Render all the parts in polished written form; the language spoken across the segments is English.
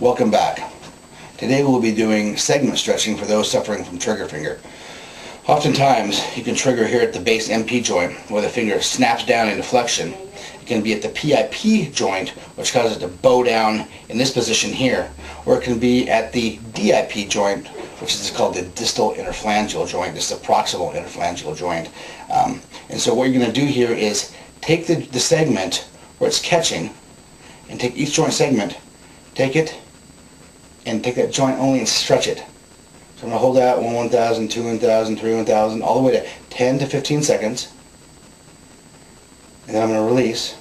Welcome back. Today we'll be doing segment stretching for those suffering from trigger finger. Oftentimes you can trigger here at the base MP joint where the finger snaps down into flexion. It can be at the PIP joint, which causes it to bow down in this position here, or it can be at the DIP joint, which is called the distal interphalangeal joint. This is the proximal interphalangeal joint. And so what you're going to do here is take the segment where it's catching and take each joint segment, take it and take that joint only and stretch it. So I'm going to hold that 1,000, 2,000, 3,000, all the way to 10 to 15 seconds. And then I'm going to release.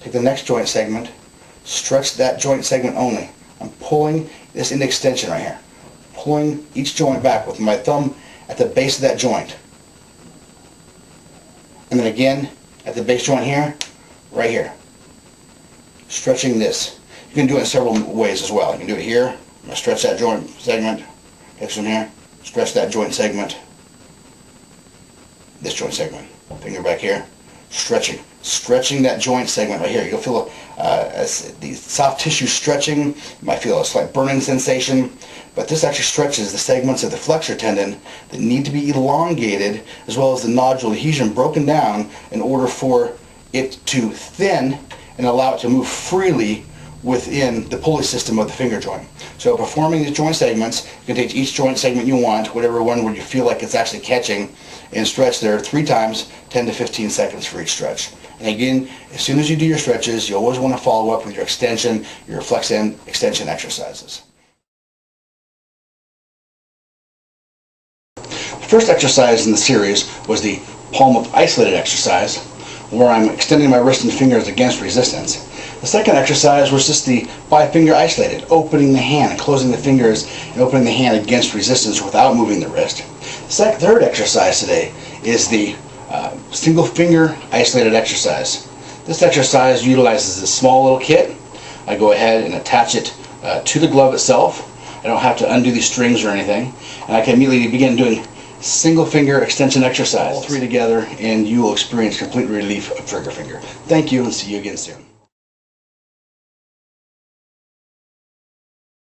Take the next joint segment, stretch that joint segment only. I'm pulling this into extension right here. Pulling each joint back with my thumb at the base of that joint. And then again at the base joint here, right here. Stretching this. You can do it in several ways as well. You can do it here. I'm going to stretch that joint segment. Next one here. Stretch that joint segment. This joint segment. Finger back here. Stretching that joint segment right here. You'll feel the soft tissue stretching. You might feel a slight burning sensation, but this actually stretches the segments of the flexor tendon that need to be elongated, as well as the nodule adhesion broken down in order for it to thin and allow it to move freely within the pulley system of the finger joint. So performing these joint segments, you can take each joint segment you want, whatever one where you feel like it's actually catching, and stretch there 3 times, 10 to 15 seconds for each stretch. And again, as soon as you do your stretches, you always want to follow up with your extension, your flex and extension exercises. The first exercise in the series was the palm up isolated exercise, where I'm extending my wrist and fingers against resistance. The second exercise was just the bi-finger isolated, opening the hand and closing the fingers and opening the hand against resistance without moving the wrist. The third exercise today is the single finger isolated exercise. This exercise utilizes a small little kit. I go ahead and attach it to the glove itself. I don't have to undo these strings or anything. And I can immediately begin doing single finger extension exercise. All 3 together and you will experience complete relief of trigger finger. Thank you and see you again soon.